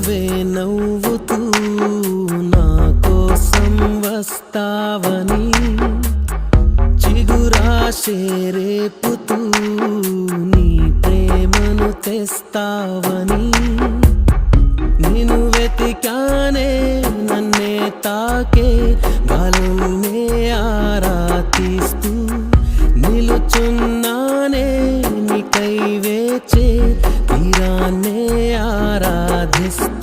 నువ్వే నవ్వుతూ నా కోసం వస్తావని చిగురాశే రేపుతూ నీ ప్రేమను తెస్తావని నిన్ను వెతికానే నన్నే తాకే గాలుల్నే ఆరాధిస్తూ నిలుచున్నానే నీకై వేచే తీరాన్నే ఆరాధిస్తూ